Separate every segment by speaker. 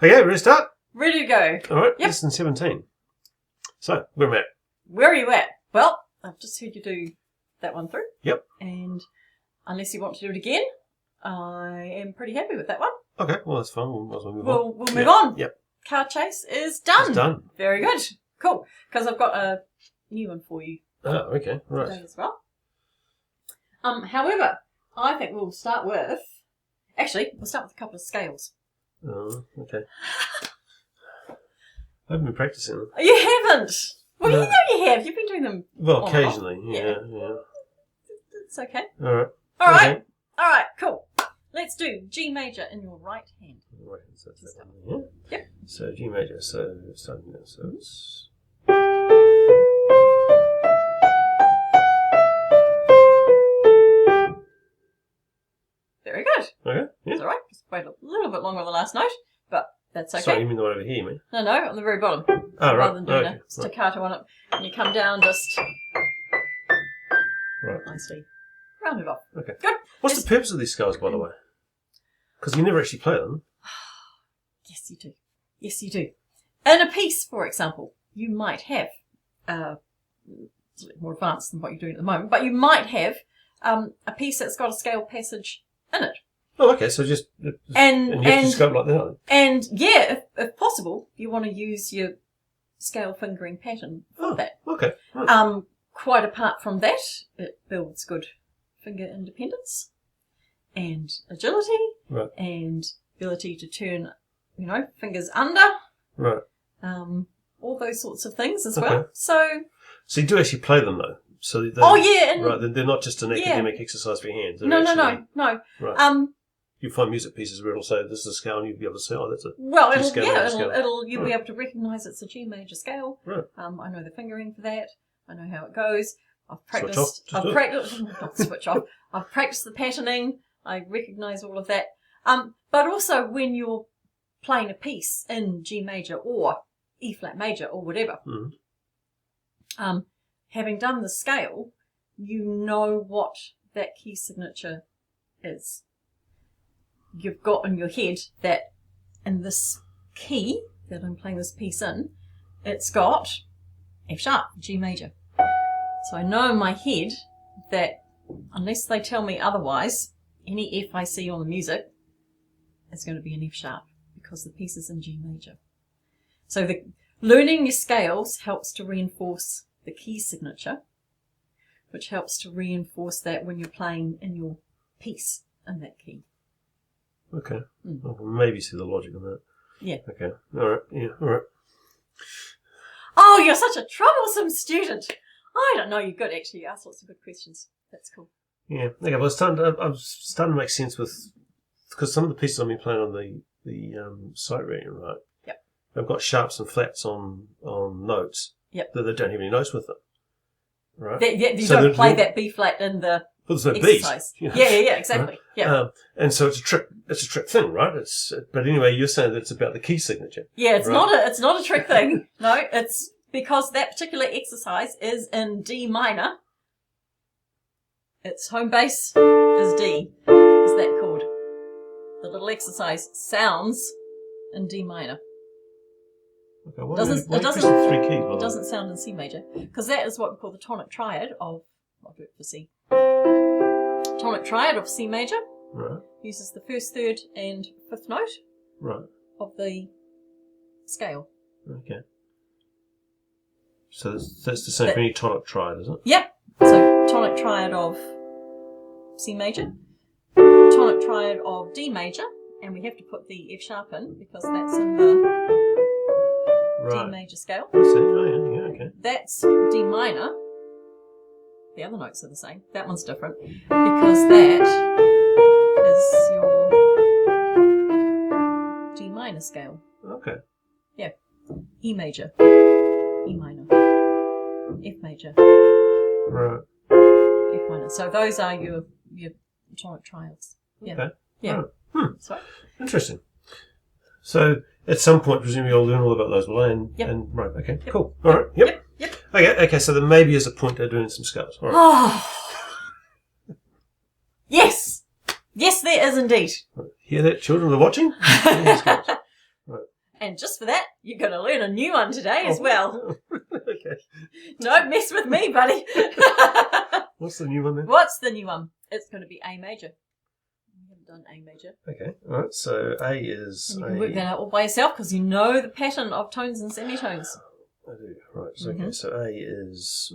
Speaker 1: Okay, ready to start?
Speaker 2: Ready to go.
Speaker 1: All right,
Speaker 2: Yep.
Speaker 1: lesson 17. So, where am I at?
Speaker 2: Where are you at? Well, I've just heard you do that one through.
Speaker 1: Yep.
Speaker 2: And unless you want to do it again, I am pretty happy with that one.
Speaker 1: Okay, well, that's fine. We'll might as well move on.
Speaker 2: We'll move on.
Speaker 1: Yep.
Speaker 2: Car chase is done.
Speaker 1: It's done.
Speaker 2: Very good. Cool. Because I've got a new one for you
Speaker 1: Oh, okay, right.
Speaker 2: today as well. However, I think we'll start with... Actually, we'll start with a couple of scales.
Speaker 1: Oh, okay. I haven't been practicing them.
Speaker 2: You haven't? Well,
Speaker 1: No.
Speaker 2: you know you have. You've been doing them.
Speaker 1: Well,
Speaker 2: on and off.
Speaker 1: occasionally, yeah.
Speaker 2: It's okay.
Speaker 1: All right.
Speaker 2: All right.
Speaker 1: Okay.
Speaker 2: All right, cool. Let's do G major in your right hand.
Speaker 1: Right, so that's that one, yeah?
Speaker 2: Yep.
Speaker 1: So G major, so starting there, so it's...
Speaker 2: Very good.
Speaker 1: Okay, yeah.
Speaker 2: That's all right. Just wait a little bit longer than the last note, but that's okay.
Speaker 1: Sorry, you mean the one over here, man?
Speaker 2: No, on the very bottom.
Speaker 1: Oh, right.
Speaker 2: Rather than doing
Speaker 1: Okay,
Speaker 2: a staccato on it. And you come down just
Speaker 1: right.
Speaker 2: nicely. Round it off.
Speaker 1: Okay.
Speaker 2: Good.
Speaker 1: What's the purpose of these scales, by the way? Because you never actually play them.
Speaker 2: Yes, you do. Yes, you do. In a piece, for example, you might have, it's a bit more advanced than what you're doing at the moment, but you might have a piece that's got a scale passage in it.
Speaker 1: Oh, okay, so just...
Speaker 2: And
Speaker 1: you have to scope like that.
Speaker 2: And yeah, if possible, you want to use your scale fingering pattern for that.
Speaker 1: Okay. Right.
Speaker 2: Quite apart from that, it builds good finger independence and agility,
Speaker 1: Right.
Speaker 2: and ability to turn, fingers under.
Speaker 1: Right.
Speaker 2: All those sorts of things as
Speaker 1: Okay.
Speaker 2: well. So
Speaker 1: you do actually play them, though? So they,
Speaker 2: oh yeah, and
Speaker 1: right, they're not just an academic exercise for your hands. They're
Speaker 2: no.
Speaker 1: Right. You find music pieces where it'll say this is a scale, and you'll be able to say, oh, that's a
Speaker 2: Well,
Speaker 1: G scale, major scale.
Speaker 2: you'll be able to recognise it's a G major scale.
Speaker 1: Right.
Speaker 2: I know the fingering for that. I know how it goes. I've practiced.
Speaker 1: Switch off. Just do it.
Speaker 2: Not switch off. I've practiced the patterning. I recognise all of that. But also when you're playing a piece in G major or E flat major or whatever, having done the scale, you know what that key signature is. You've got in your head that in this key that I'm playing this piece in, it's got F sharp, G major. So I know in my head that unless they tell me otherwise, any F I see on the music is going to be an F sharp because the piece is in G major. So learning your scales helps to reinforce the key signature, which helps to reinforce that when you're playing in your piece in that key.
Speaker 1: Okay. I can maybe see the logic in that.
Speaker 2: Yeah.
Speaker 1: Okay. All right. Yeah. All right.
Speaker 2: Oh, you're such a troublesome student. I don't know, you're good actually. You asked lots of good questions. That's cool.
Speaker 1: Yeah. Okay. Well, I'm starting to make sense with, because some of the pieces I've been playing on the sight reading, right?
Speaker 2: Yep.
Speaker 1: I've got sharps and flats on notes.
Speaker 2: Yep.
Speaker 1: That they don't have any notes with them. Right.
Speaker 2: You don't play that B flat in the
Speaker 1: Well, there's no
Speaker 2: exercise.
Speaker 1: beat.
Speaker 2: Yeah, exactly.
Speaker 1: Right?
Speaker 2: Yeah.
Speaker 1: And so it's a trick thing, right? But anyway, you're saying that it's about the key signature.
Speaker 2: Yeah, it's
Speaker 1: right?
Speaker 2: not a trick thing. No, it's because that particular exercise is in D minor. Its home base is D. Is that chord? The little exercise sounds in D minor.
Speaker 1: Okay, well,
Speaker 2: Doesn't-
Speaker 1: why
Speaker 2: it
Speaker 1: are you
Speaker 2: doesn't-
Speaker 1: pressing 3 keys, by the
Speaker 2: It
Speaker 1: way?
Speaker 2: doesn't sound in C major because that is what we call the tonic triad of. I'll do it for C. Tonic triad of C major
Speaker 1: Right.
Speaker 2: uses the first, third, and fifth note
Speaker 1: Right.
Speaker 2: of the scale.
Speaker 1: Okay. So that's the same for any tonic triad, is it?
Speaker 2: Yep. So tonic triad of C major, tonic triad of D major, and we have to put the F sharp in because that's in the
Speaker 1: Right.
Speaker 2: D major scale.
Speaker 1: I see. Oh, yeah, okay.
Speaker 2: That's D minor. The other notes are the same. That one's different because that is your D minor scale.
Speaker 1: Okay.
Speaker 2: Yeah. E major, E minor, F major,
Speaker 1: Right.
Speaker 2: F minor. So those are your tonic triads. Yeah.
Speaker 1: Okay.
Speaker 2: Yeah.
Speaker 1: Right.
Speaker 2: That's right.
Speaker 1: Interesting. So at some point, presumably, you'll learn all about those, will I?
Speaker 2: Yep.
Speaker 1: And right. Okay. Cool. All right. Yep.
Speaker 2: Yep.
Speaker 1: Okay. So there maybe is a point to doing some scales. All right.
Speaker 2: Oh. Yes. Yes, there is indeed.
Speaker 1: Hear that, children? Are watching? Doing scales. Right.
Speaker 2: And just for that, you're going to learn a new one today as well.
Speaker 1: Okay.
Speaker 2: Don't mess with me, buddy.
Speaker 1: What's the new one then?
Speaker 2: What's the new one? It's going to be A major. We haven't done A major.
Speaker 1: Okay. All right. So A is.
Speaker 2: And you can work that out all by yourself because you know the pattern of tones and semitones.
Speaker 1: I do. Right. So, okay. So A is.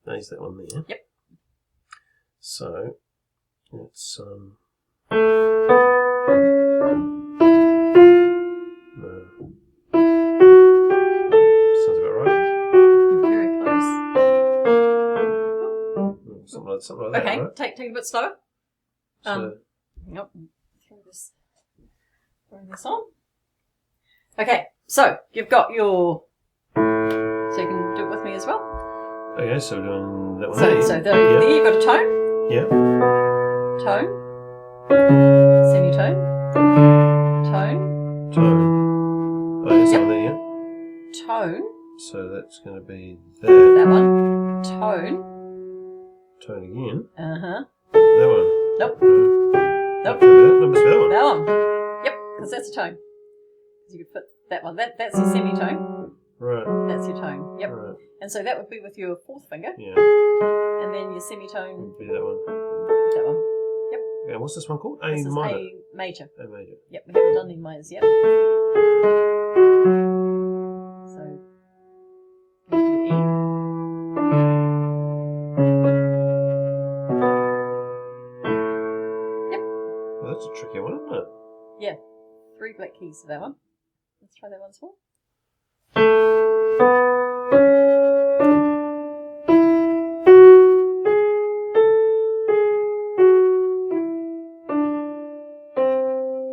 Speaker 1: A is that one there.
Speaker 2: Yep.
Speaker 1: So it's No. Sounds about right.
Speaker 2: You're very close.
Speaker 1: Something like that.
Speaker 2: Okay,
Speaker 1: Right?
Speaker 2: take a bit slower.
Speaker 1: So,
Speaker 2: Yep. Throw this on. Okay, so you've got your. So you can do it with me as well.
Speaker 1: okay, so we're doing that one.
Speaker 2: So there you've got a tone,
Speaker 1: Yeah.
Speaker 2: tone, semitone, tone,
Speaker 1: Tone. Oh, there's
Speaker 2: Yep.
Speaker 1: one there. Yeah.
Speaker 2: tone.
Speaker 1: So that's going to be
Speaker 2: That
Speaker 1: that.
Speaker 2: one. Tone.
Speaker 1: Tone again.
Speaker 2: Uh huh.
Speaker 1: That one.
Speaker 2: Nope. Nope.
Speaker 1: That must be that one.
Speaker 2: That one. Yep, because that's a tone. You could fit that one. That's your semitone.
Speaker 1: Right.
Speaker 2: That's your tone. Yep.
Speaker 1: Right.
Speaker 2: And so that would be with your fourth finger,
Speaker 1: Yeah.
Speaker 2: and then your semitone.
Speaker 1: Would be that one.
Speaker 2: That one.
Speaker 1: Okay, what's this one called? A
Speaker 2: This is
Speaker 1: minor.
Speaker 2: A major.
Speaker 1: A major.
Speaker 2: Yep, we haven't done any minors yet. So, your E.
Speaker 1: Well, that's a tricky one, isn't it?
Speaker 2: Yeah, 3 black keys for that one. Let's try that once more.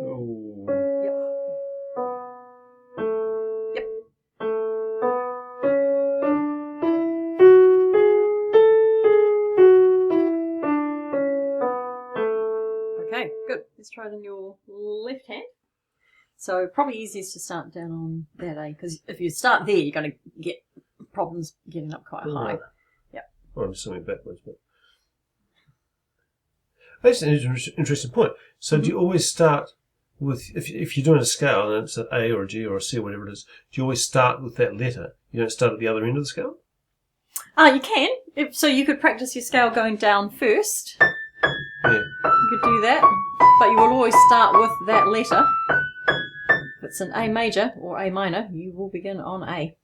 Speaker 1: Oh.
Speaker 2: Yep. Yep. Okay, good. Let's try it in your left hand. So probably easiest to start down on that A, because if you start there, you're going to get problems getting up quite high.
Speaker 1: Right.
Speaker 2: Yep.
Speaker 1: Well, I'm just something backwards, but that's an interesting point. So, do you always start with if you're doing a scale and it's an A or a G or a C or whatever it is? Do you always start with that letter? You don't start at the other end of the scale?
Speaker 2: You can. So you could practice your scale going down first.
Speaker 1: Yeah.
Speaker 2: You could do that, but you will always start with that letter. If it's an A major or A minor, you will begin on A.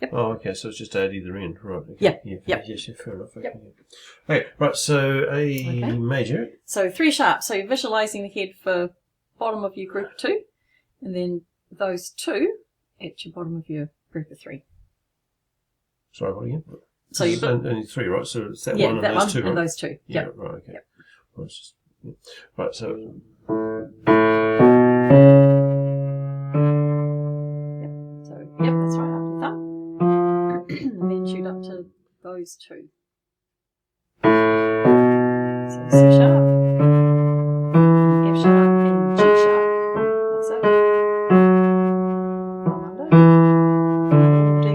Speaker 2: Yep.
Speaker 1: Oh, okay. So it's just at either end, right? Okay.
Speaker 2: Yeah.
Speaker 1: Yeah.
Speaker 2: Yep.
Speaker 1: Yes. Yeah, fair enough. Okay.
Speaker 2: Yep.
Speaker 1: Yeah. Okay. Right. So A
Speaker 2: Okay.
Speaker 1: major.
Speaker 2: So 3 sharp. So you're visualising the head for bottom of your group of 2, and then those 2 at your bottom of your group of 3.
Speaker 1: Sorry, what again?
Speaker 2: So you
Speaker 1: only 3, right? So it's that
Speaker 2: yeah,
Speaker 1: one and
Speaker 2: that
Speaker 1: those
Speaker 2: one
Speaker 1: 2,
Speaker 2: and
Speaker 1: right?
Speaker 2: those 2.
Speaker 1: Yeah.
Speaker 2: Yep.
Speaker 1: Right. Okay.
Speaker 2: Yep.
Speaker 1: Right. It's just, yeah. Right. So.
Speaker 2: So yep, that's right. Up your thumb, and then shoot up to those 2. So C sharp, F sharp, and G sharp. That's it. Thumb under. D.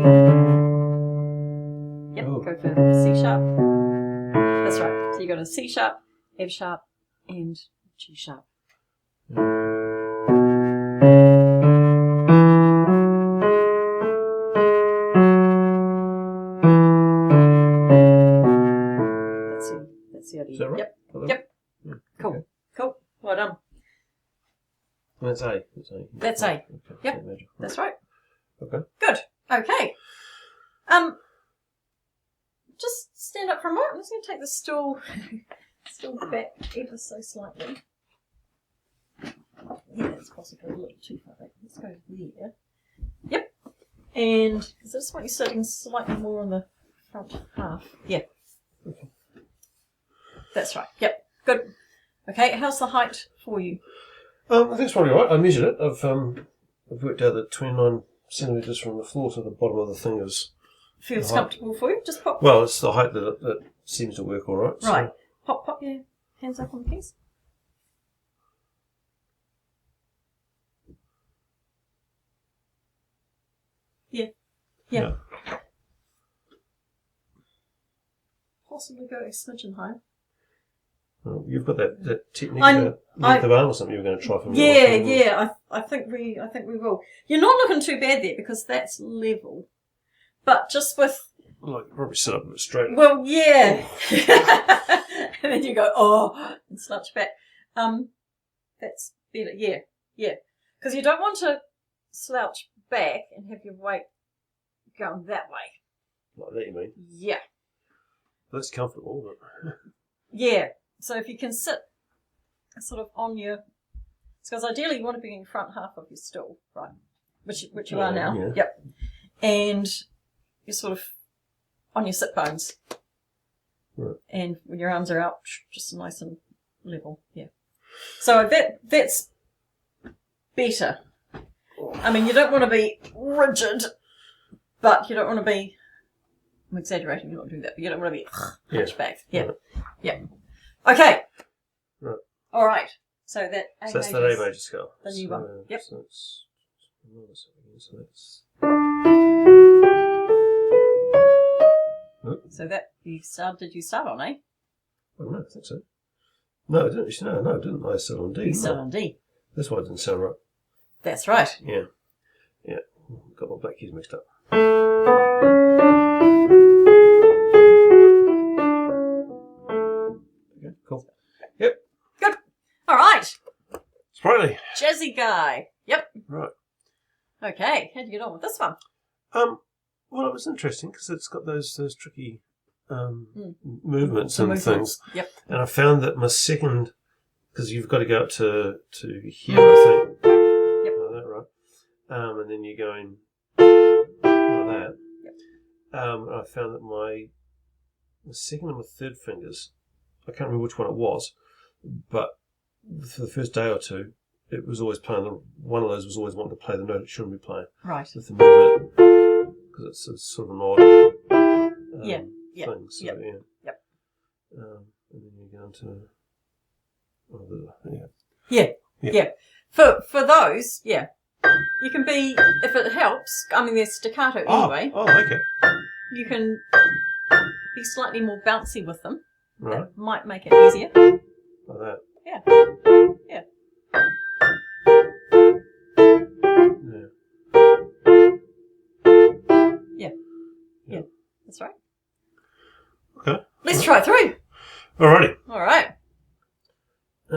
Speaker 2: Yep,
Speaker 1: Oh.
Speaker 2: go for C sharp. That's right. So you got a C sharp, F sharp, and G sharp. That's the idea.
Speaker 1: Is that right?
Speaker 2: Yep.
Speaker 1: Hello?
Speaker 2: Yep.
Speaker 1: Yeah.
Speaker 2: Cool.
Speaker 1: Okay.
Speaker 2: Cool. Well done.
Speaker 1: That's A. That's A.
Speaker 2: That's A.
Speaker 1: Okay.
Speaker 2: Yep.
Speaker 1: A major.
Speaker 2: That's right.
Speaker 1: Okay.
Speaker 2: Good. Okay. Just stand up for a moment. I'm just going to take the stool back ever so slightly. Yeah, that's possibly a little too far back. Let's go there. Yep. And because I just want you sitting slightly more on the front half. Yeah.
Speaker 1: Okay.
Speaker 2: That's right. Yep. Good. Okay. How's the height for you?
Speaker 1: I think it's probably right. I measured it. I've worked out that 29 centimetres from the floor to the bottom of the thing is.
Speaker 2: Feels
Speaker 1: The height.
Speaker 2: comfortable for you? Just pop.
Speaker 1: Well, it's the height that seems to work all right. So.
Speaker 2: Right. Pop your hands up on the keys. Yeah. Possibly go a smidgen higher.
Speaker 1: Well, you've got that technique
Speaker 2: I'm-
Speaker 1: about length of arm or something you were going to try for me.
Speaker 2: Yeah. I think we will. You're not looking too bad there because that's level, but just with
Speaker 1: Like, probably sit up a bit straight.
Speaker 2: well, yeah. And then you go and slouch back. That's better. Yeah. Because you don't want to slouch back and have your weight going that way.
Speaker 1: Like that, you mean?
Speaker 2: Yeah.
Speaker 1: That's comfortable, but...
Speaker 2: Yeah. So if you can sit sort of on your, because ideally you want to be in front half of your stool, right? Which you are now.
Speaker 1: Yeah.
Speaker 2: Yep. And you're sort of on your sit bones.
Speaker 1: Right.
Speaker 2: And when your arms are out, just nice and level. Yeah. So that's better. I mean, you don't want to be rigid, but you don't want to be. I'm exaggerating. You don't do that, but you don't want to be hunched back. Yeah.
Speaker 1: Right.
Speaker 2: Yeah. Okay.
Speaker 1: Right.
Speaker 2: All right. So that A
Speaker 1: So that's
Speaker 2: major,
Speaker 1: the A major scale.
Speaker 2: the new one. Yep.
Speaker 1: So that's...
Speaker 2: So that you started. Did you start on A?
Speaker 1: Oh, no, I think so. No, I didn't. No, I didn't. I started on D.
Speaker 2: You started on D.
Speaker 1: That's why it didn't sound right.
Speaker 2: That's right.
Speaker 1: Yeah. Got my black keys mixed up. Okay, cool. Yep.
Speaker 2: Good. All right.
Speaker 1: Sprightly.
Speaker 2: Jazzy guy. Yep.
Speaker 1: Right.
Speaker 2: Okay. How'd you get on with this one?
Speaker 1: Well, it was interesting because it's got those tricky movements
Speaker 2: The
Speaker 1: and
Speaker 2: movements.
Speaker 1: things.
Speaker 2: Yep.
Speaker 1: And I found that my second, because you've got to go up to here, I think.
Speaker 2: Yep.
Speaker 1: Like that, right? And then you're going like that.
Speaker 2: Yep.
Speaker 1: And I found that my second and my third fingers, I can't remember which one it was, but for the first day or two, it was always playing. One of those was always wanting to play the note it shouldn't be playing.
Speaker 2: Right.
Speaker 1: With the movement, because it's sort of an odd thing. So,
Speaker 2: Yep.
Speaker 1: yeah.
Speaker 2: Yep.
Speaker 1: And then you go into
Speaker 2: For those, yeah, you can be, if it helps. I mean, there's staccato anyway.
Speaker 1: Oh, okay.
Speaker 2: You can be slightly more bouncy with them.
Speaker 1: Right.
Speaker 2: That might make it easier.
Speaker 1: Like that.
Speaker 2: Yeah.
Speaker 1: Yeah.
Speaker 2: Yeah. That's right.
Speaker 1: Okay.
Speaker 2: Let's try through.
Speaker 1: Alrighty.
Speaker 2: All right.
Speaker 1: I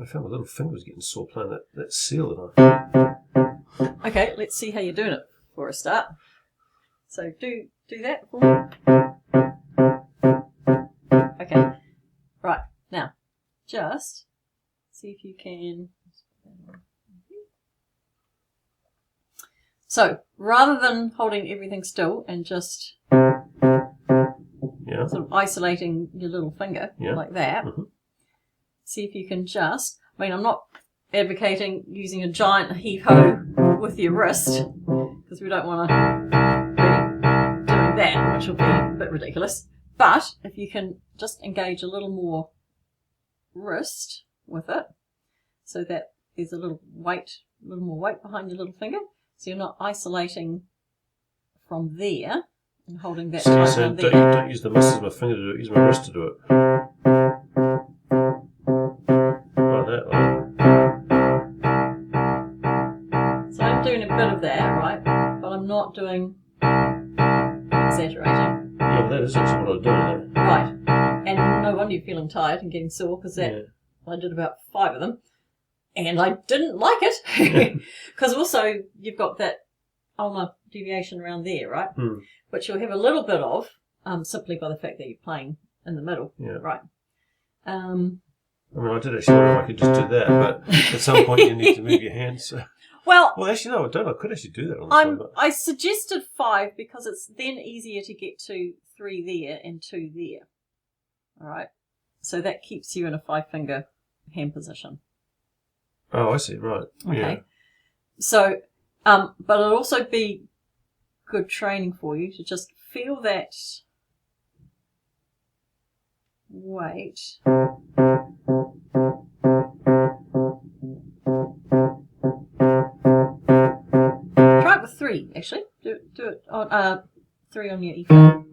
Speaker 1: found my little finger was getting sore playing that seal that I...
Speaker 2: Okay, let's see how you're doing it for a start. So do that for me. Okay. Right. Now, just see if you can... So, rather than holding everything still and just sort of isolating your little finger like that, see if you can just... I mean, I'm not advocating using a giant heave-ho with your wrist, because we don't want to be doing that, which will be a bit ridiculous. But if you can just engage a little more wrist with it, so that there's a little more weight behind your little finger, so you're not isolating from there and holding that tight
Speaker 1: So
Speaker 2: down there.
Speaker 1: don't use the muscles of my finger to do it, use my wrist to do it. Like that.
Speaker 2: So I'm doing a bit of that, right? But I'm not doing exaggerating.
Speaker 1: Yeah, that is actually what I was doing there.
Speaker 2: Right. And no wonder you're feeling tired and getting sore, because I did about 5 of them. And I didn't like it. Because also you've got that ulnar deviation around there, right? Which you'll have a little bit of, simply by the fact that you're playing in the middle.
Speaker 1: Yeah.
Speaker 2: Right.
Speaker 1: I mean, I did actually wonder if I could just do that, but at some point you need to move your hands. So.
Speaker 2: Well,
Speaker 1: actually, no, I don't. I could actually do that on this one. But...
Speaker 2: I suggested 5 because it's then easier to get to 3 there and 2 there. All right. So that keeps you in a 5-finger hand position.
Speaker 1: Oh, I see. Right.
Speaker 2: Okay.
Speaker 1: Yeah.
Speaker 2: So, but it'll also be good training for you to just feel that weight. Try it with 3, actually. Do it on 3 on your E flat.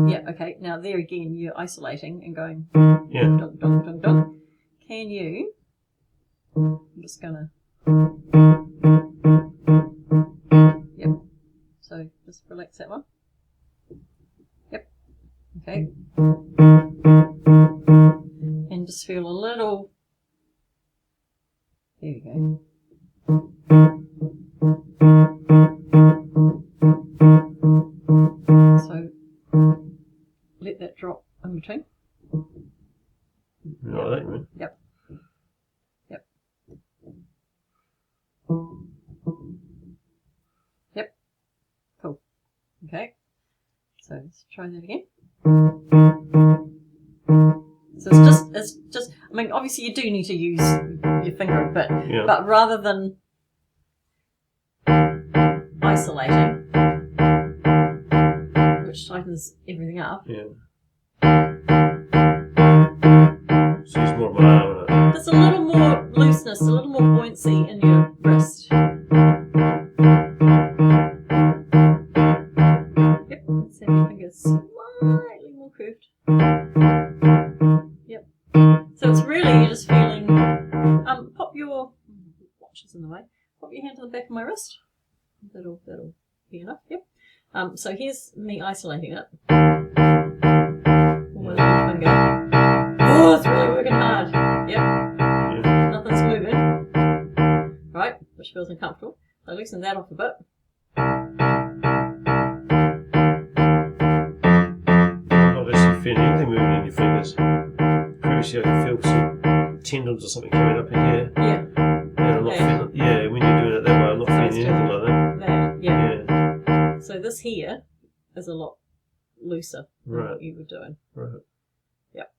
Speaker 2: Yeah, okay. Okay, now there again, you're isolating and going
Speaker 1: Yeah.
Speaker 2: dunk, dunk, dunk, dunk. Can you? I'm just gonna. Yep. So just relax that one. Yep. Okay. And just feel a little. There we go. So let that drop in between.
Speaker 1: Right, that you mean.
Speaker 2: Yep. Yep. Yep. Cool. Okay. So let's try that again. So it's just I mean obviously you do need to use your finger a bit,
Speaker 1: Yeah.
Speaker 2: but rather than isolating, which tightens everything up,
Speaker 1: Yeah. So use more of my arm on it.
Speaker 2: there's a little more looseness, a little more buoyancy in your wrist. Yep, let's have your fingers slightly more curved. Yep. So it's really you're just feeling. Pop your watch is in the way. Pop your hand to the back of my wrist. That'll be enough. Yep. So here's me isolating it. With my little finger. Oh, it's really working hard. Yep.
Speaker 1: Yeah.
Speaker 2: Nothing's moving. Right, which feels uncomfortable. So loosen that off a bit.
Speaker 1: Not actually feeling anything moving in your fingers. Previously I could feel some tendons or something coming up in here.
Speaker 2: Yeah.
Speaker 1: And I'm not feeling. Yeah, when you're doing it that way, I'm not feeling anything like that.
Speaker 2: That, yeah.
Speaker 1: Yeah.
Speaker 2: So this here is a lot looser than what you were doing.
Speaker 1: Right.
Speaker 2: Yep.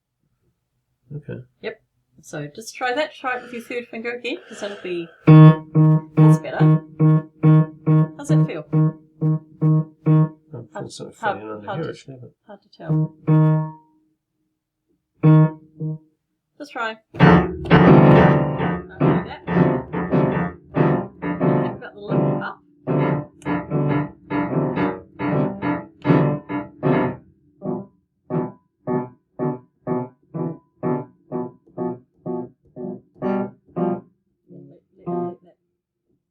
Speaker 1: Okay.
Speaker 2: Yep. So just try that. Try it with your third finger again, because that'll be. That's better. How's it feel?
Speaker 1: I'm feeling something funny under here actually. But...
Speaker 2: Hard to tell. Just try. Don't do that. Think about the lip up. Let that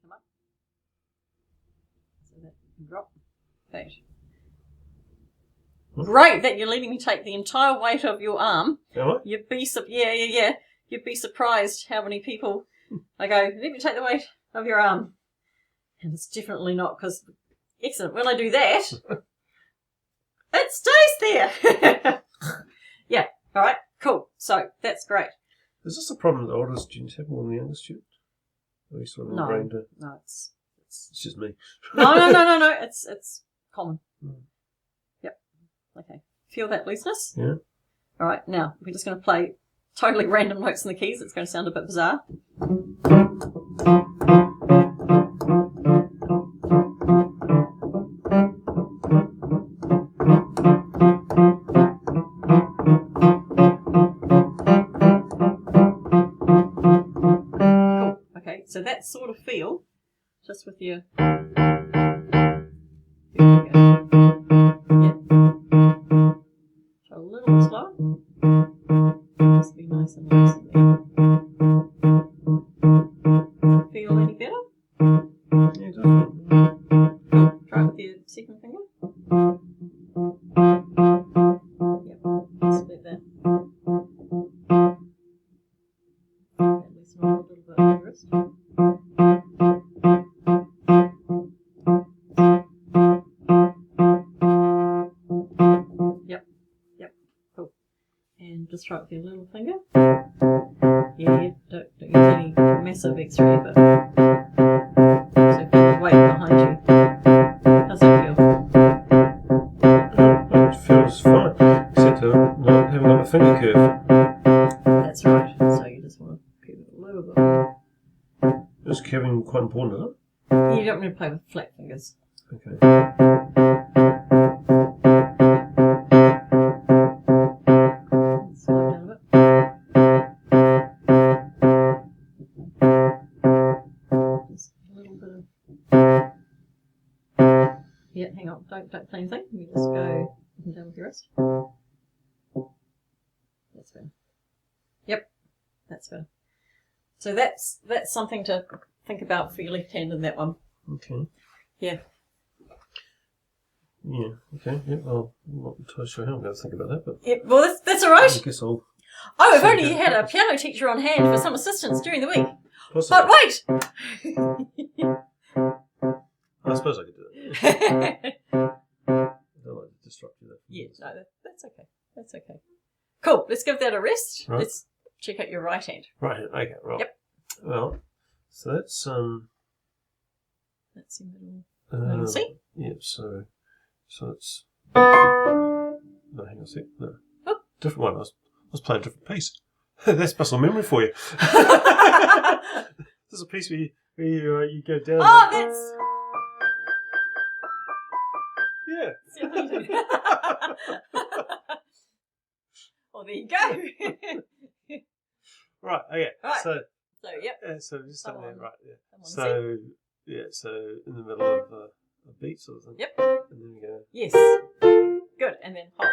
Speaker 2: come up. So that can drop. Okay. Great that you're letting me take the entire weight of your arm.
Speaker 1: Am I?
Speaker 2: You'd be yeah. You'd be surprised how many people I go, let me take the weight of your arm. And it's definitely not because excellent. When I do that, it stays there. Yeah. All right. Cool. So that's great.
Speaker 1: Is this a problem that older students have more than the younger students? Are you sort of ingrained to...
Speaker 2: No, it's
Speaker 1: It's just me.
Speaker 2: no. It's common. Yep. Okay. Feel that looseness?
Speaker 1: Yeah.
Speaker 2: All right. Now we're just going to play totally random notes in the keys. It's going to sound a bit bizarre. Cool. Okay. So that sort of feel, just with your. There we go. Yeah. So a little bit slower. Just be nice and loose in there. Feel any better?
Speaker 1: Yeah, it does.
Speaker 2: Cool. Try it with your second finger. Yep. Just let that. Okay, loosen off a little bit on your wrist. Yep. Cool. And just try it with your little finger. Yeah, don't use any massive extra effort. So feel the weight behind you. How's that feel?
Speaker 1: It feels fine, except not having got my finger curved.
Speaker 2: That's right. So you just want to curve it a little bit more.
Speaker 1: Is curving quite important, is
Speaker 2: You don't want to play with flat fingers.
Speaker 1: it? Okay.
Speaker 2: Slow down a bit. Just a little bit of. Yeah, hang on. Don't play anything. You just go up and down with your wrist. That's better. Yep, that's better. So that's something to think about for your left hand in that one.
Speaker 1: Okay.
Speaker 2: Yeah.
Speaker 1: Yeah, okay. Yeah, well, I'm not entirely sure how I'm going to think about that, but...
Speaker 2: Yeah, well, that's all right.
Speaker 1: I guess I'll...
Speaker 2: Oh, if only you had a piano teacher on hand for some assistance during the week.
Speaker 1: Possibly.
Speaker 2: But wait!
Speaker 1: I suppose I could do that. I don't like to disrupt you there.
Speaker 2: Yeah, no, that's okay. That's okay. Cool, let's give that a rest.
Speaker 1: Right.
Speaker 2: Let's check out your right hand.
Speaker 1: Right, okay, right.
Speaker 2: Yep.
Speaker 1: Well, so that's...
Speaker 2: That's your middle C.
Speaker 1: Yeah, so it's... No, hang on a sec. No.
Speaker 2: Oh.
Speaker 1: Different one. I was playing a different piece. That's muscle memory for you. There's a piece where you go down.
Speaker 2: Oh, that's...
Speaker 1: Yeah.
Speaker 2: Oh, there you go.
Speaker 1: Right, okay.
Speaker 2: Right.
Speaker 1: So
Speaker 2: yep.
Speaker 1: so just
Speaker 2: Come
Speaker 1: down there,
Speaker 2: on.
Speaker 1: right, yeah.
Speaker 2: Come on,
Speaker 1: So, yeah, so in the middle of a beat sort of thing.
Speaker 2: Yep.
Speaker 1: And then you go...
Speaker 2: Yes. Good. And then hold.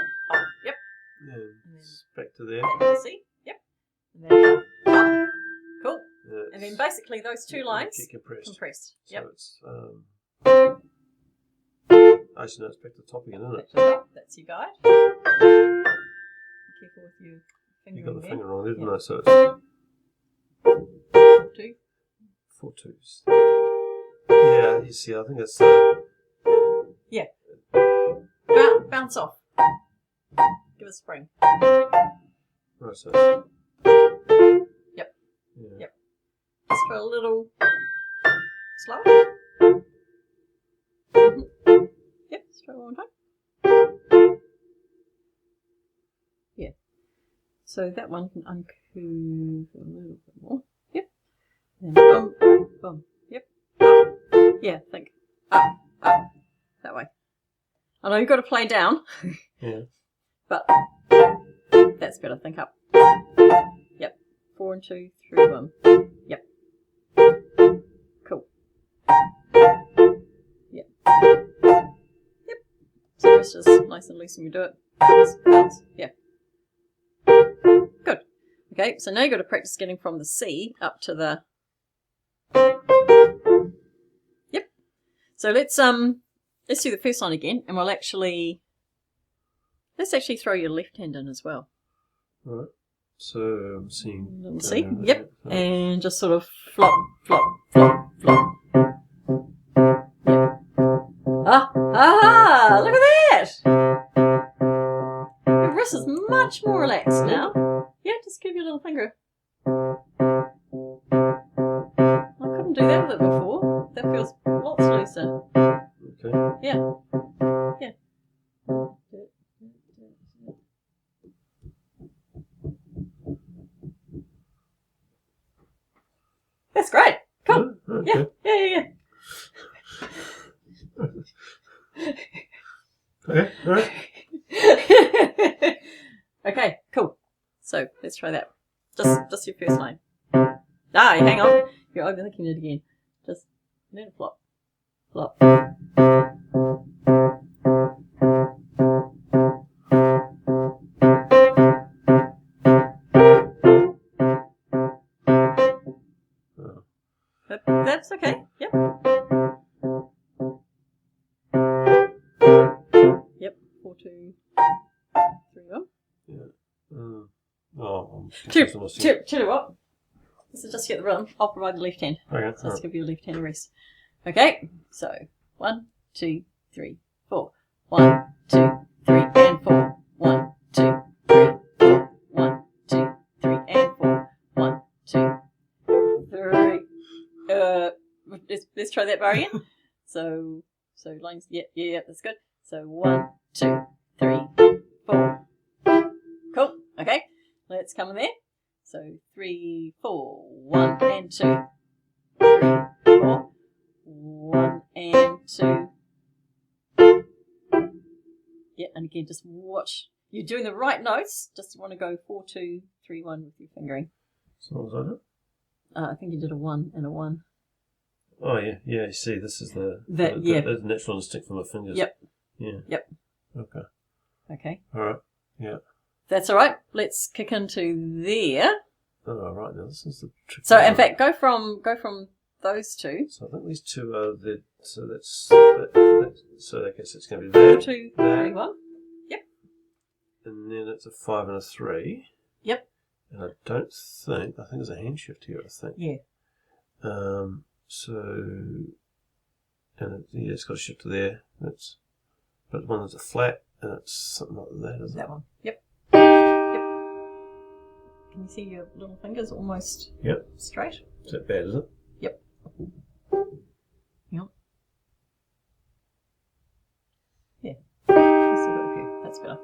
Speaker 2: Yep.
Speaker 1: And
Speaker 2: And then
Speaker 1: back to there.
Speaker 2: back to C. Yep. And then up. Cool.
Speaker 1: Yeah,
Speaker 2: And then basically those two lines
Speaker 1: get compressed.
Speaker 2: compressed.
Speaker 1: So
Speaker 2: Yep.
Speaker 1: it's... actually, no, it's back to the top again, isn't it?
Speaker 2: Back to the top. That's your guide. Be careful with your finger.
Speaker 1: You got the
Speaker 2: there.
Speaker 1: finger wrong there, didn't
Speaker 2: Yep.
Speaker 1: I? So it's...
Speaker 2: 2.
Speaker 1: 4 twos. Yeah, you see, I think it's...
Speaker 2: Yeah. Bounce off. Give it a spring.
Speaker 1: right, so...
Speaker 2: Yep.
Speaker 1: Yeah.
Speaker 2: Yep. Just go a little slower. Yep, just try one more time. Yeah. So that one can uncurve a little bit more. Yep. And bum, bum. Yep. Up. Yeah, think. Up, up. That way. I know you've got to play down.
Speaker 1: Yeah.
Speaker 2: But that's better. Think up. Yep. 4 and 2, 3, 1. Yep. Cool. Yep. Yep. So the rest is nice and loose when you do it. Bounce, bounce. Yeah. Good. Okay, so now you've got to practice getting from the C up to the... Yep. So let's do the first line again, and we'll actually... Let's actually throw your left hand in as well.
Speaker 1: Right. So I'm seeing...
Speaker 2: Little C. Yep. And just sort of flop, flop, flop, flop. Yep. Ah! Look at that! Your wrist is much more relaxed now. Yeah, just give your little finger. I couldn't do that with it before. That feels lots looser.
Speaker 1: Okay.
Speaker 2: Yeah. Yeah. That's great. Cool.
Speaker 1: Oh, okay.
Speaker 2: Yeah.
Speaker 1: Okay, all right.
Speaker 2: Okay, cool. So let's try that. Just your first line. Hang on. You're overthinking it again. Just let it flop. Flop. That's okay. Yep. Yep. 4, 2, 3, 1.
Speaker 1: Yeah. I'm
Speaker 2: Two.
Speaker 1: confused on my singing.
Speaker 2: Tell you what. This is just to get the rhythm. I'll provide the left hand.
Speaker 1: Okay,
Speaker 2: So let's give your left hand a rest. Okay. So 1, 2, 3, 4. 1, 2, 3, and 4. 1, 2, 3, 4. 1, 2, 3, and 4. 1, 2, 3. Let's try that bar again. So lines. Yeah. That's good. So 1, 2, 3, 4. Cool. Okay. Let's come in there. So 3, 4. 1 and 2. 3, 4. 1 and 2. Yeah, and again, just watch. You're doing the right notes. Just want to go 4, 2, 3, 1 with your fingering.
Speaker 1: So what was that?
Speaker 2: I think you did a 1 and a 1.
Speaker 1: Oh, yeah. You see, this is the natural instinct for my fingers.
Speaker 2: Yep.
Speaker 1: Yeah.
Speaker 2: Yep.
Speaker 1: Okay.
Speaker 2: Okay.
Speaker 1: All right. Yeah.
Speaker 2: That's all right. Let's kick into there.
Speaker 1: Oh, right, now this is the tricky
Speaker 2: So, in
Speaker 1: one.
Speaker 2: fact, go from those two.
Speaker 1: So I think these two are the. So that's. So I guess it's going to be that.
Speaker 2: 2,
Speaker 1: that,
Speaker 2: 3, 1.
Speaker 1: And then it's a 5 and a 3.
Speaker 2: Yep.
Speaker 1: And I think there's a hand shift here, I think.
Speaker 2: Yeah.
Speaker 1: So, and it's got a shift to there. But the one that's a flat, and it's something like that, isn't it?
Speaker 2: That one. Yep. Can you see your little fingers almost straight?
Speaker 1: Is that bad, is it?
Speaker 2: Yep. Yeah. That's better.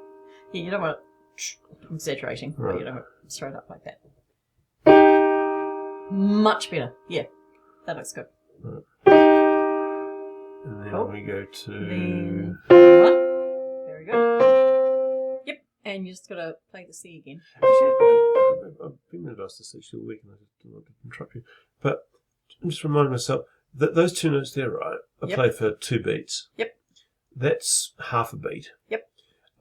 Speaker 2: Yeah, you don't want it, I'm exaggerating,
Speaker 1: right.
Speaker 2: But you don't want it straight up like that. Much better. Yeah. That looks good.
Speaker 1: Right. And then we go to...
Speaker 2: Then 1. Very good. Yep. And you just got to play the C again.
Speaker 1: Actually, I've been with us this actually all week and I just don't want to interrupt you. But I'm just reminding myself that those 2 notes there, right, I played for 2 beats.
Speaker 2: Yep.
Speaker 1: That's half a beat.
Speaker 2: Yep.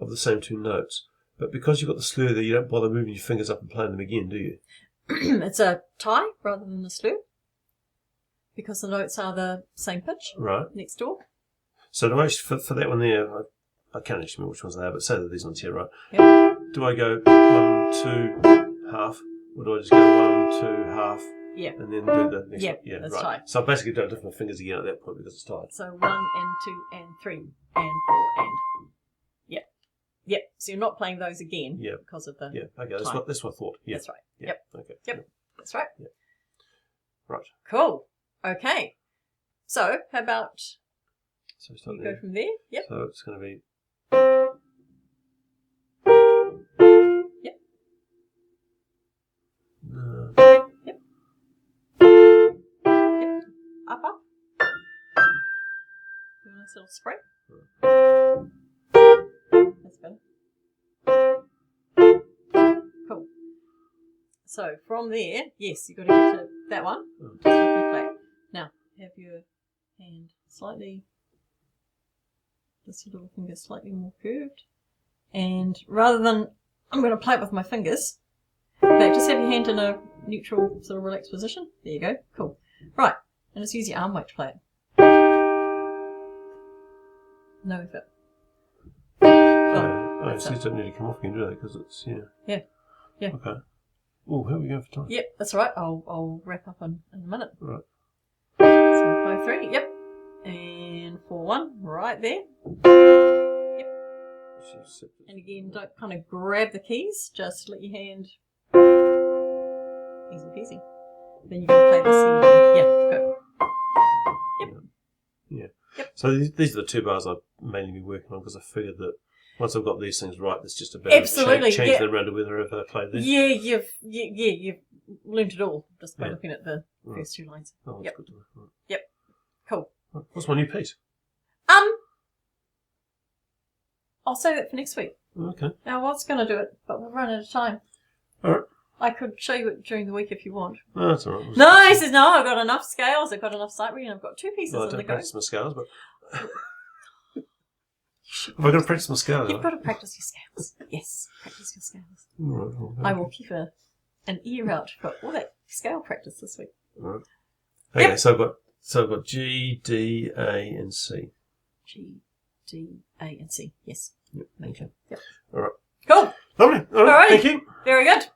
Speaker 1: Of the same 2 notes. But because you've got the slur there, you don't bother moving your fingers up and playing them again, do you?
Speaker 2: It's a tie rather than a slur. Because the notes are the same pitch.
Speaker 1: Right.
Speaker 2: Next door.
Speaker 1: So do I, for that one there, I can't actually remember which ones they are, but say that these ones here, right?
Speaker 2: Yep.
Speaker 1: Do I go 1, 2, half? Or do I just go 1, 2, half?
Speaker 2: Yeah.
Speaker 1: And then do the next one?
Speaker 2: Yeah, that's
Speaker 1: right.
Speaker 2: tight.
Speaker 1: So I basically don't lift my fingers again at that point because it's tight.
Speaker 2: So 1 and 2 and 3 and 4 and... Yep. So you're not playing those again because of the...
Speaker 1: Yeah, okay, that's what I thought. Yeah.
Speaker 2: That's right.
Speaker 1: Yeah.
Speaker 2: Yep.
Speaker 1: Okay.
Speaker 2: Yep. That's right.
Speaker 1: Yeah. Right.
Speaker 2: Cool. Okay. So how about
Speaker 1: So start
Speaker 2: you
Speaker 1: there.
Speaker 2: go from there? Yep.
Speaker 1: So it's going to be...
Speaker 2: Yep.
Speaker 1: Yep.
Speaker 2: Yep. Up. Do a nice little spray. That's better. Cool. So from there, yes, you've got to get to that one. Just with your flat. Now, have your hand slightly, just your little finger slightly more curved. And rather than, I'm going to play it with my fingers, okay, just have your hand in a neutral sort of relaxed position. There you go. Cool. Right. And just use your arm weight to play it. No effort.
Speaker 1: I see it don't need to come off again, do they? Because it's,
Speaker 2: Yeah.
Speaker 1: Okay. Oh, how are we going for time?
Speaker 2: Yep, that's right. I'll wrap up in a minute.
Speaker 1: Right.
Speaker 2: So 5, 3, yep. And 4, 1, right there. Yep. And again, don't kind of grab the keys, just let your hand easy peasy. Then you're going to play the C. Yeah, good. Yep.
Speaker 1: Yeah.
Speaker 2: Yep.
Speaker 1: So these are the 2 bars I've mainly been working on because I figured that once I've got these things right, it's just about
Speaker 2: Absolutely,
Speaker 1: change them around to whether I play this.
Speaker 2: Yeah, you've learnt it all just by looking at the first 2 lines.
Speaker 1: Oh, that's good to know. Right.
Speaker 2: Yep. Cool.
Speaker 1: Right. What's my new piece?
Speaker 2: I'll save it for next week.
Speaker 1: Okay.
Speaker 2: I was going to do it, but we'll run out of time.
Speaker 1: All right.
Speaker 2: I could show you it during the week if you want.
Speaker 1: No, that's all right.
Speaker 2: No, he says, no, I've got enough scales, I've got enough sight reading, I've got 2 pieces
Speaker 1: Well, I
Speaker 2: on the
Speaker 1: don't
Speaker 2: go.
Speaker 1: practice my scales, but... Have I got to practice my scales?
Speaker 2: You've got to practice your scales. Yes, practice your scales.
Speaker 1: All right, well,
Speaker 2: I will keep an ear out for all that scale practice this week.
Speaker 1: all right. Okay, so I've got G, D, A, and C.
Speaker 2: G, D, A, and C. Yes.
Speaker 1: Yep.
Speaker 2: Major. Yep.
Speaker 1: All right.
Speaker 2: Cool.
Speaker 1: Lovely. All right.
Speaker 2: All right.
Speaker 1: Thank you.
Speaker 2: Very good.